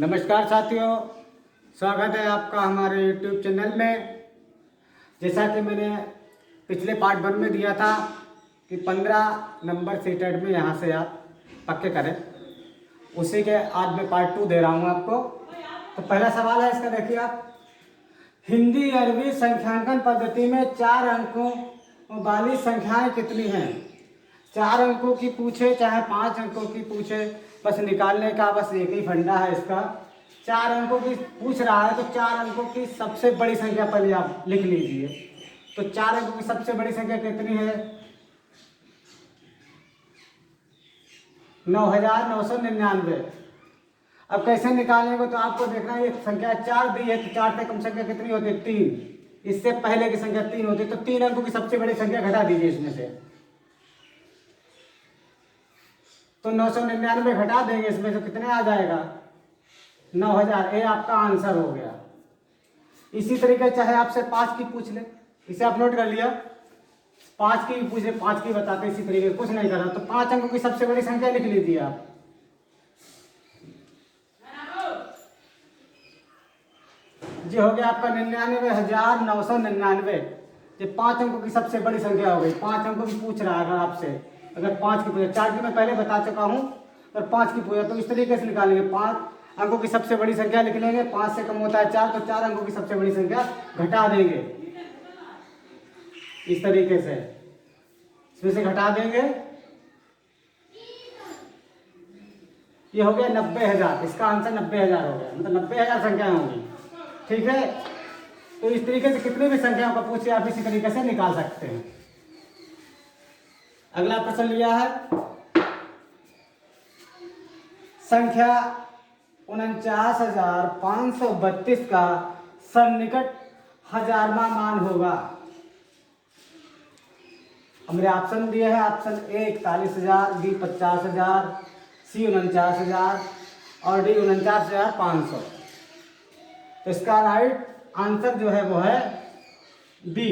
नमस्कार साथियों, स्वागत है आपका हमारे YouTube चैनल में। जैसा कि मैंने पिछले पार्ट 1 में दिया था कि 15 नंबर सीटेट में यहाँ से आप पक्के करें, उसी के आज मैं पार्ट 2 दे रहा हूँ आपको। तो पहला सवाल है इसका, देखिए आप। हिंदी अरबी संख्यांकन पद्धति में 4 अंकों वाली संख्याएं कितनी हैं? 4 अंकों की पूछे चाहे 5 अंकों की पूछे, बस निकालने का बस एक ही फंडा है इसका। 4 अंकों की पूछ रहा है तो 4 अंकों की सबसे बड़ी संख्या पहले आप लिख लीजिए। तो 4 अंकों की सबसे बड़ी संख्या कितनी है? 9999। अब कैसे निकालेंगे तो आपको देखना है, ये संख्या 4 दी है तो 4 से कम संख्या कितनी होती है? 3। इससे पहले की संख्या 3 होती है, तो 3 अंकों की सबसे बड़ी संख्या घटा दीजिए इसमें से। तो 999 घटा देंगे इसमें से, कितने आ जाएगा? 9000। ये आपका आंसर हो गया। इसी तरीके चाहे आपसे 5 की पूछ ले, इसे आप नोट कर लिया। 5 की पूछ ले, 5 की बताते इसी तरीके, कुछ नहीं करना। तो 5 अंकों की सबसे बड़ी संख्या लिख लीजिए आप। ये हो गया आपका 99,999। ये 5 अंकों की सबसे बड़ी संख्या हो गई। 5 अंकों की पूछ रहा है अगर आपसे, अगर 5 की पूछे, 4 की मैं पहले बता चुका हूँ, और 5 की पूछा तो इस तरीके से निकालेंगे। 5 अंकों की सबसे बड़ी संख्या लिख लेंगे, 5 से कम होता है 4, तो 4 अंकों की सबसे बड़ी संख्या घटा देंगे इस तरीके से, इसमें से घटा देंगे। ये हो गया 90,000। इसका आंसर 90,000 हो गया, मतलब 90,000 संख्याएं होंगी। ठीक है, तो इस तरीके से कितनी भी संख्याओं का पूछे आप इसी तरीके से निकाल सकते हैं। अगला प्रश्न लिया है, संख्या 49,532 का सन्निकट हजारवां मान होगा। हमने ऑप्शन दिए हैं। ऑप्शन ए 41,000, बी 50,000, सी 49,000 और डी 49,500। तो इसका राइट आंसर जो है वो है बी,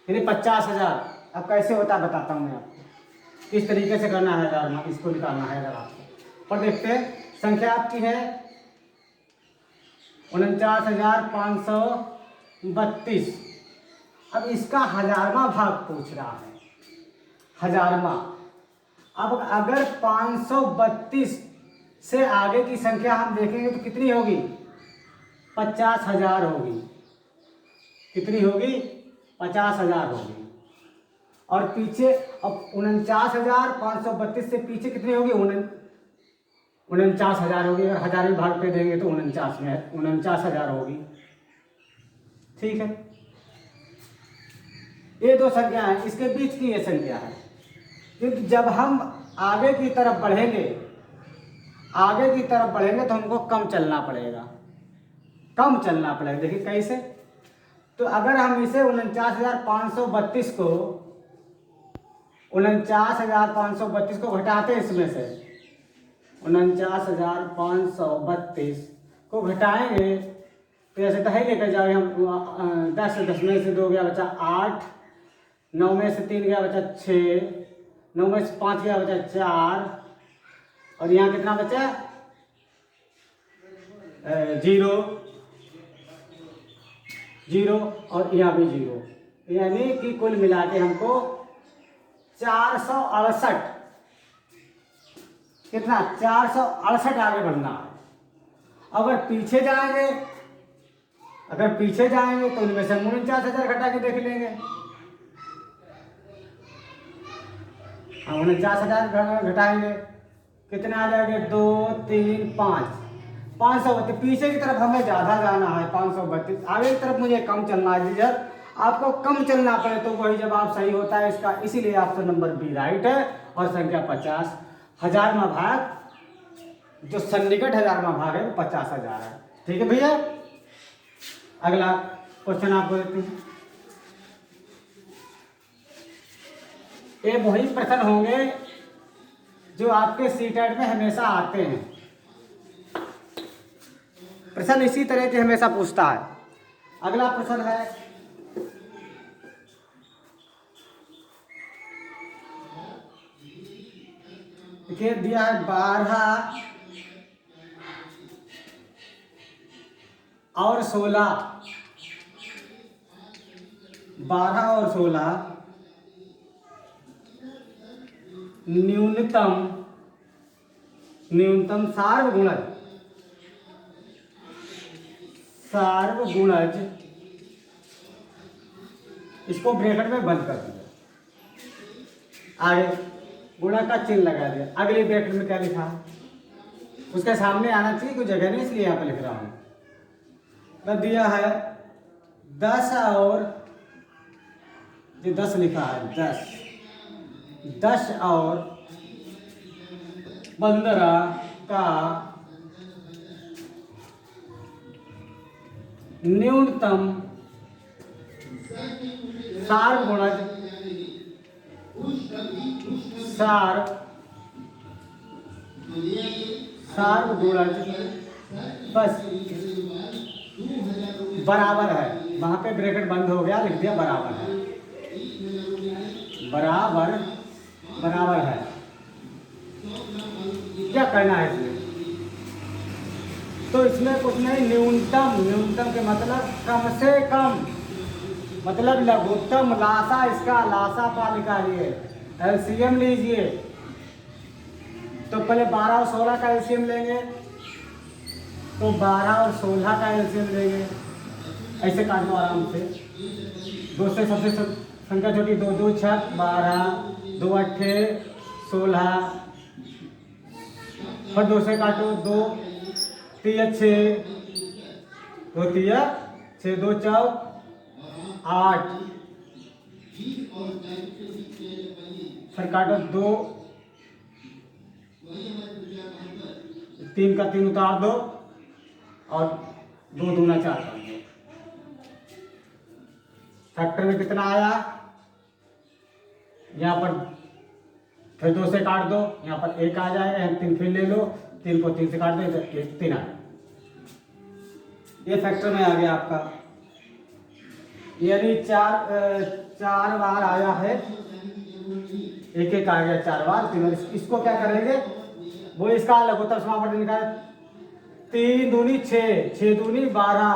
यानी 50,000। अब कैसे होता है बताता हूँ मैं आपको, किस तरीके से करना है हजारवां, इसको निकालना है अगर आपको। पर देखते हैं, संख्या आपकी है 49,532। अब इसका हजारवां भाग पूछ रहा है, हजारवां। अब अगर 532 से आगे की संख्या हम देखेंगे तो कितनी होगी? 50,000 होगी। कितनी होगी? 50,000 होगी। और पीछे अब 49,532 से पीछे कितनी होगी? 49,000 होगी। अगर 1000 में भाग पे देंगे तो 49,000 होगी। ठीक है, ये दो संख्या है, इसके बीच की ये संख्या है। क्योंकि जब हम आगे की तरफ बढ़ेंगे, आगे की तरफ बढ़ेंगे तो हमको कम चलना पड़ेगा, कम चलना पड़ेगा। देखिए कैसे, तो अगर हम इसे 49,532 को 49,532 को घटाते हैं, इसमें से 49,532 को घटाएंगे तो ऐसे तो है लेकर जाओगे हम। 10 में से 2 गया बचा 8, 9 में से 3 गया बचा 6, 9 में से 5 गया बचा 4, और यहाँ कितना बचा? 0, 0 और यहाँ भी 0। यानी कि कुल मिला के हमको 468, कितना? 468 आगे बढ़ना है। अगर पीछे जाएंगे, अगर पीछे जाएंगे तो इनमें से 49,000 घटा के देख लेंगे। 49,000 घटाएंगे, कितने आ जाएंगे? 2, 3, 5, 532। पीछे की तरफ हमें ज्यादा जाना है, 532। आगे की तरफ मुझे कम चलना है। जब आपको कम चलना पड़े तो वही जवाब सही होता है इसका। इसीलिए ऑप्शन नंबर बी राइट है। और संख्या 50, हजारवां भाग, जो सन्निकट हजारवां भाग है वो 50,000 है। ठीक है भैया, अगला क्वेश्चन आपको देते हैं। ये वही प्रश्न होंगे जो आपके सीटेट में हमेशा आते हैं। प्रश्न इसी तरह के हमेशा पूछता है। अगला प्रश्न है, देखिए दिया है 12 और 16, 12 और 16 न्यूनतम सार्वगुणज इसको ब्रैकेट में बंद कर दिया, आगे गुणा का चिन्ह लगा दिया। अगले ब्रैकेट में क्या लिखा, उसके सामने आना चाहिए, कोई जगह नहीं इसलिए यहाँ पे लिख रहा हूं। मैं दिया है 10 और जो 10 लिखा है 10 और 15 का न्यूनतम सार्वगुणज बस बराबर है, वहां पे ब्रैकेट बंद हो गया, लिख दिया बराबर है, बराबर है। क्या करना है इसमें, तो इसमें कुछ नहीं, न्यूनतम के मतलब कम से कम, मतलब लघुत्तम, लासा, इसका लासा पा निकालिए, एलसीएम लीजिए। तो पहले 12 और 16 का एलसीएम लेंगे, तो 12 और 16 का एलसीएम लेंगे, ऐसे काट दो आराम से। 2 से सबसे संख्या छोटी, 2 2 6 12, 2 8 16, और 2 से काटो, 2 3 6, 2 3 6, 2 4 8, फिर काटो 2, 3 का 3 उतार दो और 2 दूना 4 कर दो। फैक्टर में कितना आया, यहाँ पर फिर 2 से काट दो, यहाँ पर 1 आ जाएगा, यहाँ 3 फिर ले लो, 3 को 3 से काट दो, 3 आ गया। ये फैक्टर में आ गया आपका, यानी 4 बार आया है, 1 आ गया 4 बार, 3 बार। इसको क्या करेंगे, वो इसका लघुत्तम समापन निकाल, 3 दूनी 6, 6 दूनी 12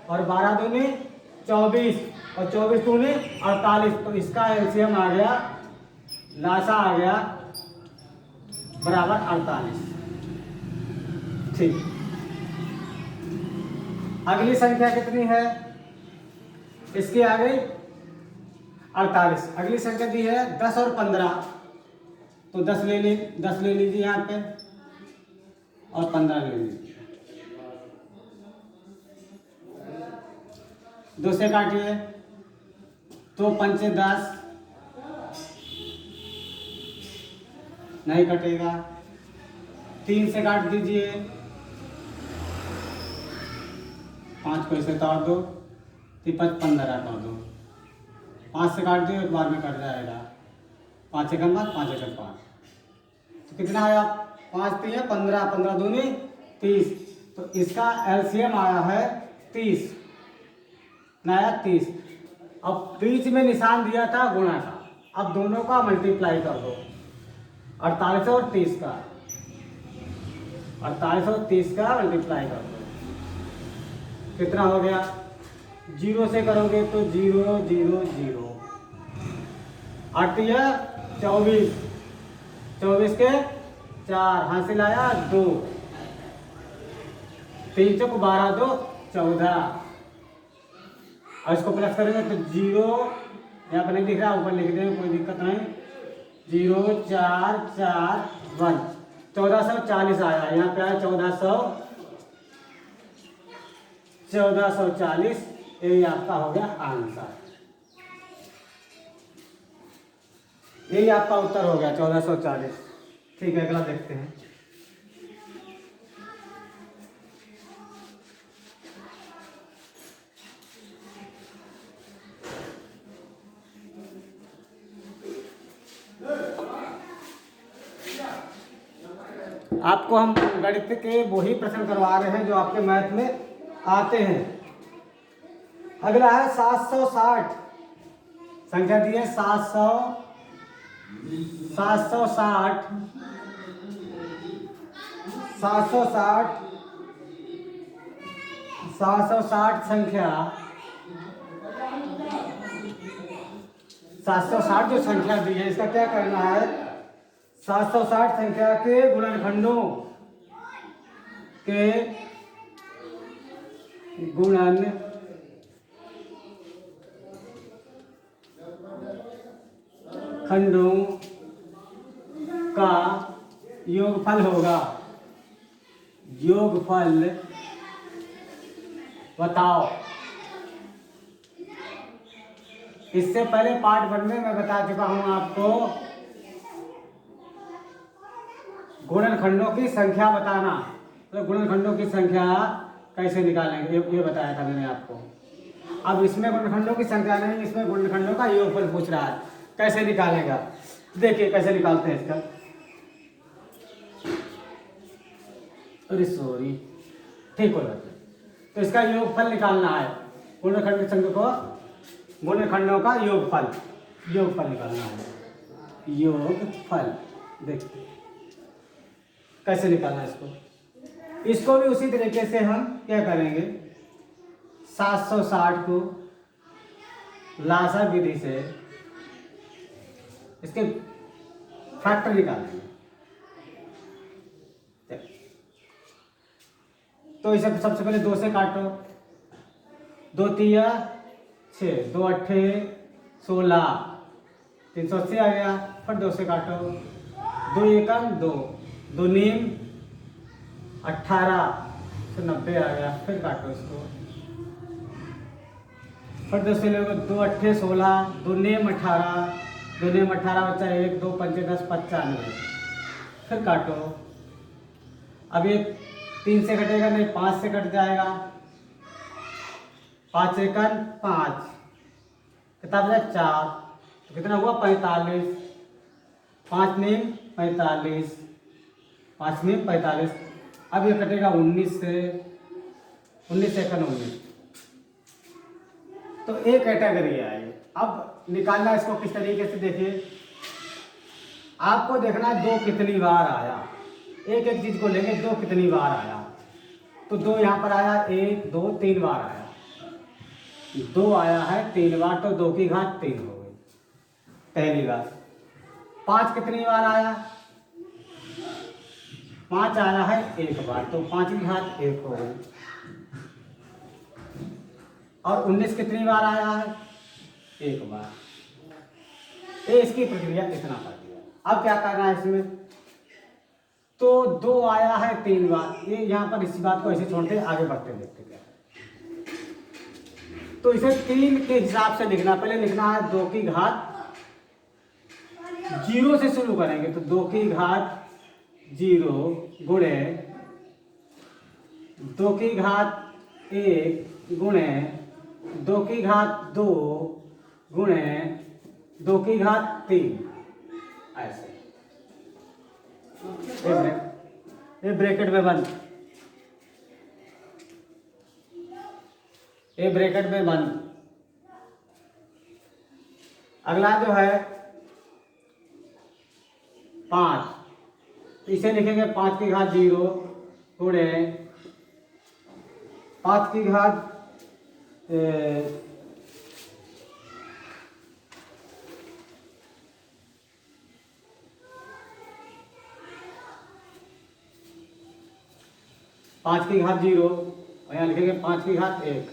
और 12 दूनी 24 और 24 दूनी 48। तो इसका एलसीएम आ गया, लासा आ गया बराबर 48। ठीक, अगली संख्या कितनी है, इसकी आ गई 48। अगली संख्या दी है 10 और 15, तो 10 ले लीजिए यहाँ पे और 15 ले लीजिए। 2 से काटिए, तो 5 10, नहीं कटेगा। 3 से काट दीजिए, 5 को इसे तोड़ दो, 5 15 कर दो, 5 से काट दिए, एक बार में कट जाएगा, 5 एकम 5, 5 एकम 5, तो कितना आया, 5 3 15, 15 दूनी 30। तो इसका एलसीएम आया है 30, नया 30। अब बीच में निशान दिया था गुणा का, अब दोनों का मल्टीप्लाई कर दो, 48 और 30 का, 48 और 30 का मल्टीप्लाई कर दो, कितना हो गया, 0 से करोगे तो 0 0 0, 8 24, 24 के 4, हासिल आया 2, 3 चौक 12 2 14, और इसको प्लस करेंगे तो 0, यहाँ पर नहीं दिख रहा, ऊपर लिख देंगे, कोई दिक्कत नहीं, 0 4 4 1, 1440 आया, यहाँ पे आया 1440, यही आपका हो गया आंसर, यही आपका उत्तर हो गया 1440। ठीक है, अगला देखते हैं। आपको हम गणित के वही प्रश्न करवा रहे हैं जो आपके मैथ में आते हैं। अगला है 760, संख्या दी है 760, 760 760 संख्या 760 जो संख्या दी है इसका क्या करना है। 760 संख्या के गुणनखंडों के गुणन खंडों का योगफल होगा। योगफल बताओ। इससे पहले पार्ट 1 में मैं बता चुका हूं आपको गुणनखंडों की संख्या बताना, तो गुणनखंडों की संख्या कैसे निकालेंगे ये बताया था मैंने आपको। अब इसमें गुणनखंडों की संख्या नहीं, इसमें गुणनखंडों का योगफल पूछ रहा है, कैसे निकालेगा। देखिए कैसे निकालते हैं इसका। अरे सॉरी, ठीक हो जाता है। तो इसका योगफल निकालना है, गुणनखंड की संख्या को गुणनखंडों का योगफल निकालना है। योगफल देखते कैसे निकालना है इसको भी उसी तरीके से हम क्या करेंगे। 760 को लासा विधि से इसके फैक्टर निकालेंगे। तो इसे सबसे पहले 2 से काटो। 2 तिया 6, 2 अट्ठे 16, 380 आ गया। फिर 2 से काटो। 2 एकम 2, 2 नीम 18, 90 आ गया। फिर काटो इसको। फिर 2 से लोगे 2 अट्ठे 16, 2 नीम 18, 2 नीम 18 बचा 1, 2 पंचे 10, 95। फिर काटो। अब ये 3 से कटेगा नहीं, 5 से कट जाएगा। 5 एकन 5, कितना बचा 4, तो कितना हुआ 45। 5 नीम 45, 5 नीम 45। अब ये कटेगा 19 से, 19 एकन 19। तो एक कैटेगरी है ये। अब निकालना इसको किस तरीके से, देखिए आपको देखना है 2 कितनी बार आया। एक एक चीज को लेंगे, 2 कितनी बार आया। तो 2 यहाँ पर आया, 1 2 3 बार आया। 2 आया है 3 बार, तो 2 की घात 3 हो गई पहली बार। 5 कितनी बार आया, 5 आया है 1 बार, तो 5 की घात 1 हो गई। और 19 कितनी बार आया है, 1 बार। ये इसकी प्रक्रिया इतना कर दिया। अब क्या करना है इसमें, तो 2 आया है 3 बार। ये यहाँ पर इसी बात को ऐसे छोड़ते आगे बढ़ते देखते क्या। तो इसे 3 के हिसाब से लिखना। पहले लिखना है 2 की घात 0 से शुरू करेंगे, तो 2 की घात 0 गुणे 2 की घात 1 गुणे 2 की घात 2 गुणे 2 की घात 3, ऐसे। ये ब्रैकेट में बंद, ये ब्रैकेट में बंद। अगला जो है 5, इसे लिखेंगे 5 की घात 0 गुणे 5 की घात 5 की घात 0, और यहाँ लिखेंगे 5 की घात 1।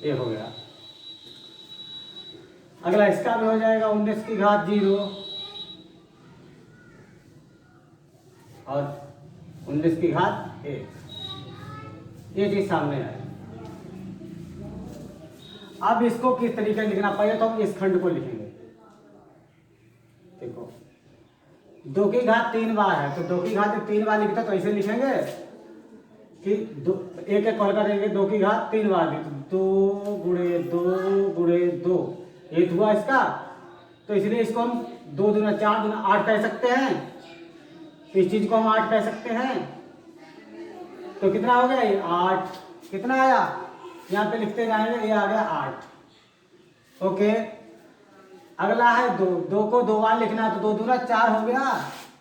ये हो गया। अगला इसका भी हो जाएगा 19 की घात 0 और 19 की घात 1। ये चीज सामने आए। अब इसको किस तरीके से लिखना, पहले तो हम इस खंड को लिखेंगे। देखो 2 की घात 3 बार है, तो 2 की घात 3 बार लिखता तो ऐसे लिखेंगे कि एक एक कॉल करेंगे। 2 की घात 3 बार दी, तो 2 गुणे 2 गुणे 2 ये हुआ इसका। तो इसलिए इसको हम 2 दूना 4 दूना 8 कह सकते हैं। तो इस चीज को हम 8 कह सकते हैं। तो कितना हो गया ये 8, कितना आया यहाँ पे लिखते जाएंगे, ये आ गया 8। ओके। अगला है 2 को 2 बार लिखना है, तो 2 दूना 4 हो गया,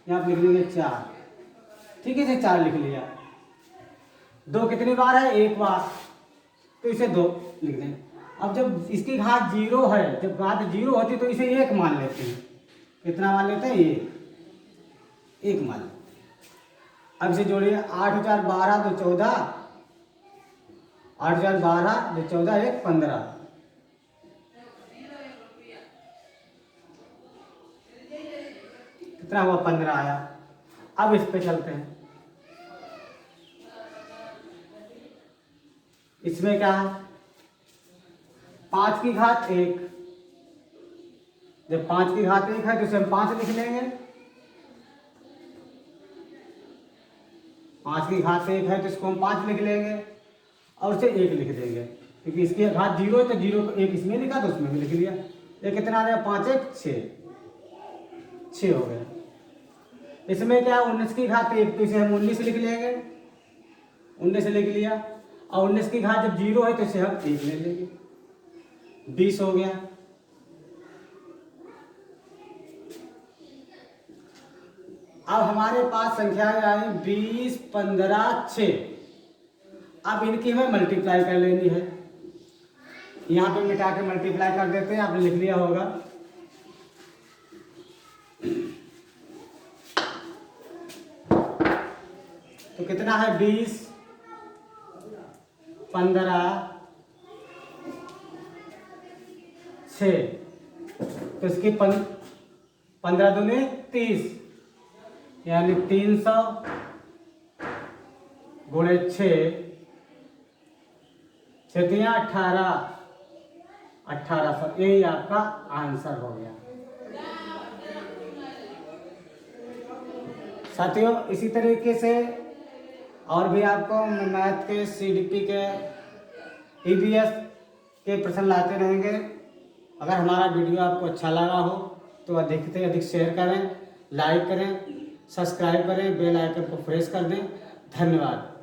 यहाँ पे लिख देंगे 4। ठीक है, इसे 4 लिख लिया। 2 कितनी बार है? 1 बार, तो इसे 2 लिख दें। अब जब इसकी घात 0 है, जब घात 0 होती तो इसे 1 मान लेते हैं। कितना मान लेते हैं? ये 1 मान लेते हैं। अब इसे जोड़िए, 8 × 4 = 12, 2 = 14, 8 × 4 = 12, 2 = 14, 1 = 15। कितना हुआ? 15 आया। अब इस पे चलते हैं। इसमें क्या है? 5 की घात 1। जब 5 की घात 1 है तो इसे हम 5 लिख लेंगे। 5 की घात 1 है तो इसको हम 5 लिख लेंगे और इसे 1 लिख देंगे, क्योंकि इसकी घात 0 है तो 0 को 1 इसमें लिखा तो उसमें भी लिख लिया। ये कितना आ गया? 5 × 1 = 6 हो गया। इसमें क्या है? 19 की घात 1, तो इसे हम 19 लिख लेंगे। 19 लिख लिया, और 19 की घात जब 0 है तो इसे हम 1 ले लेंगे। 20 हो गया। अब हमारे पास संख्याएं आई 20, 15, 6। अब इनकी हमें मल्टीप्लाई कर लेनी है। यहाँ पे मिटा के मल्टीप्लाई कर देते हैं, आपने लिख लिया होगा। तो कितना है? 20, 15, 6। तो इसकी 15 दूनी 30, यानी 300 × 6, 6 × 18, 1800। यही आपका आंसर हो गया। साथियों, इसी तरीके से और भी आपको मैथ के, CDP के, EVS के प्रश्न लाते रहेंगे। अगर हमारा वीडियो आपको अच्छा लगा हो तो अधिक से अधिक शेयर करें, लाइक करें, सब्सक्राइब करें, बेल आइकन को प्रेस कर दें। धन्यवाद।